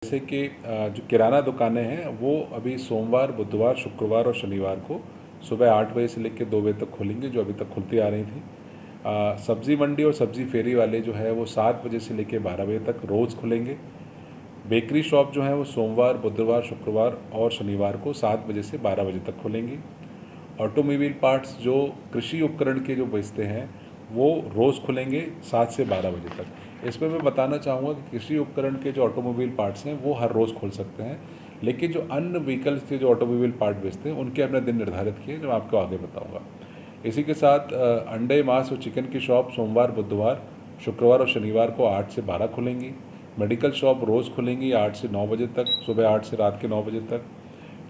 जैसे कि जो किराना दुकानें हैं वो अभी सोमवार, बुधवार, शुक्रवार और शनिवार को सुबह 8 बजे से लेकर 2 बजे तक खुलेंगी, जो अभी तक खुलती आ रही थी। सब्ज़ी मंडी और सब्ज़ी फेरी वाले जो है वो 7 बजे से लेकर 12 बजे तक रोज़ खुलेंगे। बेकरी शॉप जो है वो सोमवार, बुधवार, शुक्रवार और शनिवार को 7 बजे से 12 बजे तक खुलेंगी। ऑटोमोबाइल पार्ट्स जो कृषि उपकरण के जो बेचते हैं वो रोज़ खुलेंगे 7 से 12 बजे तक। इसमें मैं बताना चाहूँगा कि कृषि उपकरण के जो ऑटोमोबाइल पार्ट्स हैं वो हर रोज़ खुल सकते हैं, लेकिन जो अन्य व्हीकल्स के जो ऑटोमोबाइल पार्ट बेचते हैं उनके हमने दिन निर्धारित किए, जो मैं आपको आगे बताऊँगा। इसी के साथ अंडे, मांस और चिकन की शॉप सोमवार, बुधवार, शुक्रवार और शनिवार को 8 से 12 खुलेंगी। मेडिकल शॉप रोज़ खुलेंगी 8 से 9 बजे तक, सुबह 8 से रात के 9 बजे तक।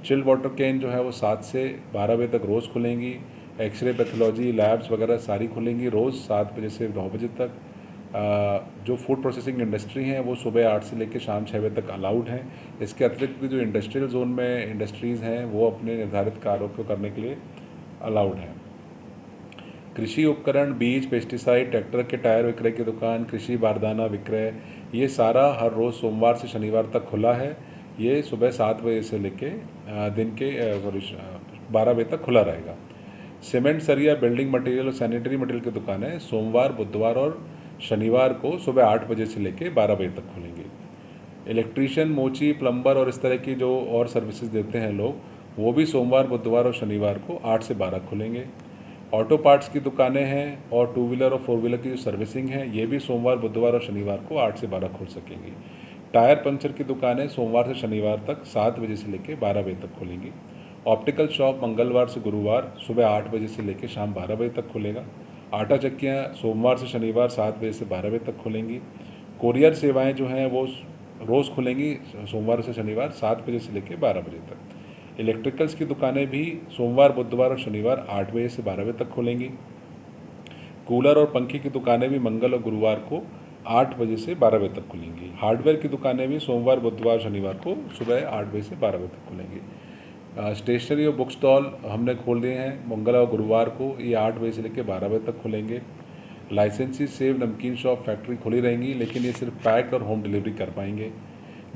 चिल वाटर कैन जो है वो 7 से 12 बजे तक रोज़ खुलेंगी। एक्सरे, पैथोलॉजी, लैब्स वगैरह सारी खुलेंगी रोज़ 7 बजे से 9 बजे तक। जो फूड प्रोसेसिंग इंडस्ट्री हैं वो सुबह 8 से लेकर शाम 6 बजे तक अलाउड हैं। इसके अतिरिक्त भी जो इंडस्ट्रियल जोन में इंडस्ट्रीज़ हैं वो अपने निर्धारित कार्यों को करने के लिए अलाउड हैं। कृषि उपकरण, बीज, पेस्टिसाइड, ट्रैक्टर के टायर विक्रय की दुकान, कृषि बारदाना विक्रय, ये सारा हर रोज़ सोमवार से शनिवार तक खुला है। ये सुबह 7 बजे से लेके दिन के 12 बजे तक खुला रहेगा। सीमेंट, सरिया, बिल्डिंग मटेरियल और सैनिटरी मटेरियल की दुकानें सोमवार, बुधवार और शनिवार को सुबह 8 बजे से लेके 12 बजे तक खुलेंगी। इलेक्ट्रीशियन, मोची, प्लम्बर और इस तरह की जो और सर्विसेज देते हैं लोग, वो भी सोमवार, बुधवार और शनिवार को 8 से 12 खुलेंगे। ऑटो पार्ट्स की दुकानें हैं और 2 व्हीलर और 4 व्हीलर की जो सर्विसिंग है ये भी सोमवार, बुधवार और शनिवार को 8 से 12 खुल सकेंगी। टायर पंक्चर की दुकानें सोमवार से शनिवार तक 7 बजे से लेकर 12 बजे तक खुलेंगी। ऑप्टिकल शॉप मंगलवार से गुरुवार सुबह 8 बजे से लेकर शाम 12 बजे तक खुलेगा। आटा चक्कियाँ सोमवार से शनिवार 7 बजे से 12 बजे तक खुलेंगी। कोरियर सेवाएं जो हैं वो रोज़ खुलेंगी सोमवार से शनिवार 7 बजे से लेकर 12 बजे तक। इलेक्ट्रिकल्स की दुकानें भी सोमवार, बुधवार और शनिवार 8 बजे से 12 बजे तक खुलेंगी। कूलर और पंखे की दुकानें भी मंगल और गुरुवार को 8 बजे से 12 बजे तक खुलेंगी। हार्डवेयर की दुकानें भी सोमवार, बुधवार, शनिवार को सुबह 8 बजे से 12 बजे तक खुलेंगी। स्टेशनरी और बुक स्टॉल हमने खोल दिए हैं मंगल और गुरुवार को, ये 8 बजे से लेकर 12 बजे तक खुलेंगे। लाइसेंसी, सेव, नमकीन शॉप, फैक्ट्री खुली रहेंगी, लेकिन ये सिर्फ पैक्ड और होम डिलीवरी कर पाएंगे।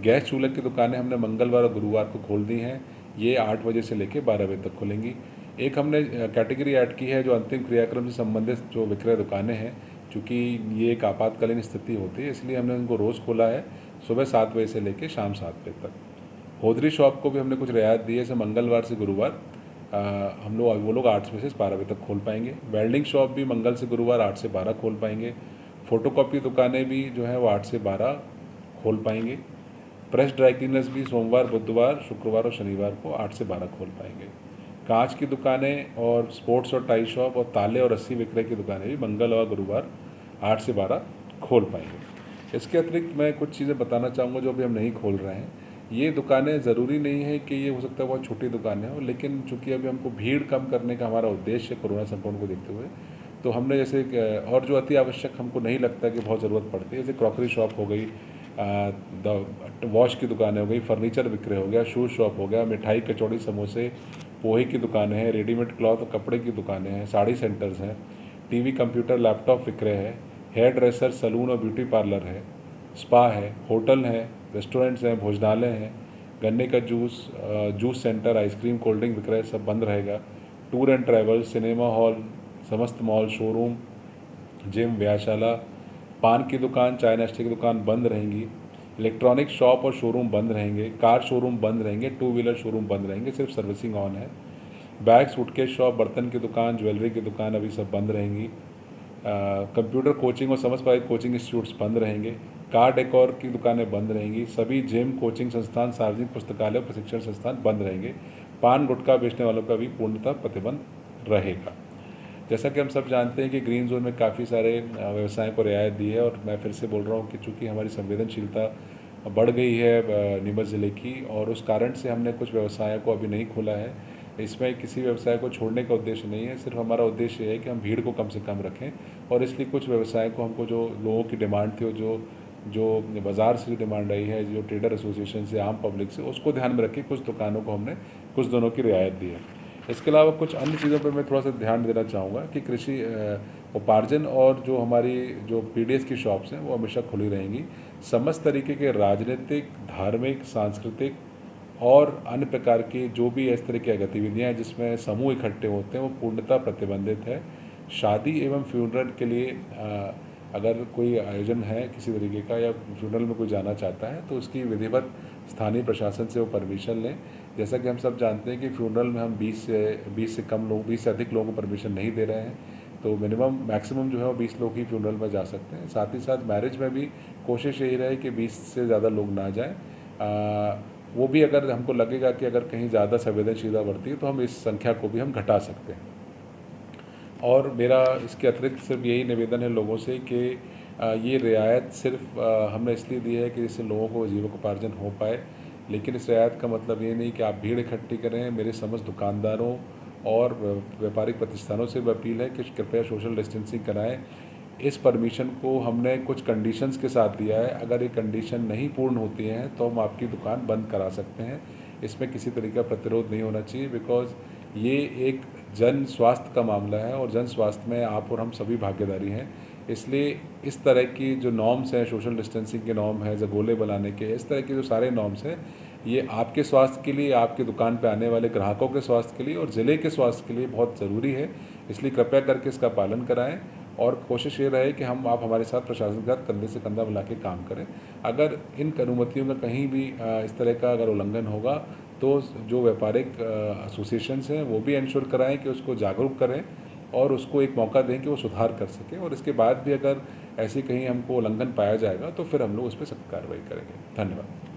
गैस चूल्हे की दुकानें हमने मंगलवार और गुरुवार को खोल दी हैं, ये 8 बजे से लेकर 12 बजे तक खुलेंगी। एक हमने कैटेगरी ऐड की है जो अंतिम क्रियाक्रम से संबंधित जो विक्रय दुकानें हैं, चूँकि ये एक आपातकालीन स्थिति होती है इसलिए हमने उनको रोज़ खोला है सुबह 7 बजे से लेकर शाम 7 बजे तक। होदरी शॉप को भी हमने कुछ रियायत दी है, जैसे मंगलवार से गुरुवार वो लोग 8 बजे से 12 बजे तक खोल पाएंगे। वेल्डिंग शॉप भी मंगल से गुरुवार 8 से 12 खोल पाएंगे। फ़ोटोकॉपी दुकानें भी जो है वो 8 से 12 खोल पाएंगे। प्रेस ड्राई क्लीनर्स भी सोमवार, बुधवार, शुक्रवार और शनिवार को 8 से 12 खोल पाएंगे। कांच की दुकानें और स्पोर्ट्स और टाई शॉप और ताले और रस्सी विक्रय की दुकानें भी मंगल और गुरुवार 8 से 12 खोल पाएंगे। इसके अतिरिक्त मैं कुछ चीज़ें बताना चाहूँगा जो अभी हम नहीं खोल रहे हैं। ये दुकानें ज़रूरी नहीं है कि ये हो सकता है बहुत छोटी दुकानें हो, लेकिन चूँकि अभी हमको भीड़ कम करने का हमारा उद्देश्य है कोरोना संक्रमण को देखते हुए, तो हमने जैसे और जो अति आवश्यक हमको नहीं लगता कि बहुत ज़रूरत पड़ती है, जैसे क्रॉकरी शॉप हो गई, वॉश की दुकानें हो गई, फर्नीचर विक्रय हो गया, शूज़ शॉप हो गया, मिठाई, कचौड़ी, समोसे, पोहे की दुकानें हैं, रेडीमेड क्लॉथ और कपड़े की दुकानें हैं, साड़ी सेंटर्स हैं, टीवी, कंप्यूटर, लैपटॉप विक्रय है, हेयर ड्रेसर, सलून और ब्यूटी पार्लर है, स्पा है, होटल है, रेस्टोरेंट्स हैं, भोजनालय हैं, गन्ने का juice centre, ice cream, cold drink विक्रय सब बंद रहेगा। Tour and travel, cinema hall, समस्त मॉल, शोरूम, जिम, व्यायामशाला, पान की दुकान, चाय नाश्ते की दुकान बंद रहेंगी। इलेक्ट्रॉनिक शॉप और शोरूम बंद रहेंगे। कार शोरूम बंद रहेंगे। 2 व्हीलर शोरूम बंद रहेंगे, सिर्फ सर्विसिंग ऑन है। बैग, सूटकेस शॉप, बर्तन की दुकान, ज्वेलरी की दुकान अभी सब बंद रहेंगी। कंप्यूटर कोचिंग और समस्त प्राइवेट कोचिंग इंस्टीट्यूट्स बंद रहेंगे। कार डेकोर की दुकानें बंद रहेंगी। सभी जिम, कोचिंग संस्थान, सार्वजनिक पुस्तकालय और प्रशिक्षण संस्थान बंद रहेंगे। पान गुटखा बेचने वालों का भी पूर्णतः प्रतिबंध रहेगा। जैसा कि हम सब जानते हैं कि ग्रीन जोन में काफ़ी सारे व्यवसायों को रियायत दी है, और मैं फिर से बोल रहा हूँ कि चूँकि हमारी संवेदनशीलता बढ़ गई है नीमच ज़िले की, और उस कारण से हमने कुछ व्यवसायों को अभी नहीं खोला है। इसमें किसी व्यवसाय को छोड़ने का उद्देश्य नहीं है, सिर्फ हमारा उद्देश्य है कि हम भीड़ को कम से कम रखें, और इसलिए कुछ व्यवसाय को हमको जो लोगों की डिमांड थी और जो बाज़ार से डिमांड आई है, जो ट्रेडर एसोसिएशन से, आम पब्लिक से, उसको ध्यान में रख के कुछ दुकानों को हमने कुछ दिनों की रियायत दी है। इसके अलावा कुछ अन्य चीज़ों पर मैं थोड़ा सा ध्यान देना चाहूँगा कि कृषि उपार्जन और जो हमारी जो पीडीएस की शॉप्स हैं वो हमेशा खुली रहेंगी। समस्त तरीके के राजनीतिक, धार्मिक, सांस्कृतिक और अन्य प्रकार की जो भी इस तरह की गतिविधियाँ हैं जिसमें समूह इकट्ठे होते हैं वो पूर्णतः प्रतिबंधित है। शादी एवं फ्यूनरल के लिए अगर कोई आयोजन है किसी तरीके का या फ्यूनरल में कोई जाना चाहता है तो उसकी विधिवत स्थानीय प्रशासन से वो परमिशन लें। जैसा कि हम सब जानते हैं कि फ्यूनरल में हम 20 से कम लोग 20 से अधिक लोगों को परमिशन नहीं दे रहे हैं, तो मिनिमम मैक्सिमम जो है वो 20 लोग ही फ्यूनरल में जा सकते हैं। साथ ही साथ मैरिज में भी कोशिश यही रहे कि 20 से ज़्यादा लोग ना जाएं। वो भी अगर हमको लगेगा कि अगर कहीं ज़्यादा संवेदनशीलता बढ़ती है तो हम इस संख्या को भी हम घटा सकते हैं। और मेरा इसके अतिरिक्त सिर्फ यही निवेदन है लोगों से कि ये रियायत सिर्फ हमने इसलिए दी है कि जिससे लोगों को जीविकोपार्जन हो पाए, लेकिन इस रियायत का मतलब ये नहीं कि आप भीड़ इकट्ठी करें। मेरे समस्त दुकानदारों और व्यापारिक प्रतिष्ठानों से भी अपील है कि कृपया सोशल डिस्टेंसिंग कराएं। इस परमिशन को हमने कुछ कंडीशंस के साथ दिया है, अगर ये कंडीशन नहीं पूर्ण होती हैं तो हम आपकी दुकान बंद करा सकते हैं। इसमें किसी तरीके का प्रतिरोध नहीं होना चाहिए, बिकॉज़ ये एक जन स्वास्थ्य का मामला है और जन स्वास्थ्य में आप और हम सभी भागीदारी हैं। इसलिए इस तरह की जो नॉर्म्स हैं, सोशल डिस्टेंसिंग के नॉर्म है, जगोले बनाने के, इस तरह के जो सारे नॉर्म्स हैं, ये आपके स्वास्थ्य के लिए, आपकी दुकान पे आने वाले ग्राहकों के स्वास्थ्य के लिए और ज़िले के स्वास्थ्य के लिए बहुत ज़रूरी है। इसलिए कृपया करके इसका पालन कराएं और कोशिश ये रहे कि आप हमारे साथ प्रशासन के साथ कंधे से कंधा मिला के काम करें। अगर इन अनुमतियों का कहीं भी इस तरह का अगर उल्लंघन होगा तो जो व्यापारिक एसोसिएशंस हैं वो भी इंश्योर कराएं कि उसको जागरूक करें और उसको एक मौका दें कि वो सुधार कर सके, और इसके बाद भी अगर ऐसे कहीं हमको उल्लंघन पाया जाएगा तो फिर हम लोग उस पर सख्त कार्रवाई करेंगे। धन्यवाद।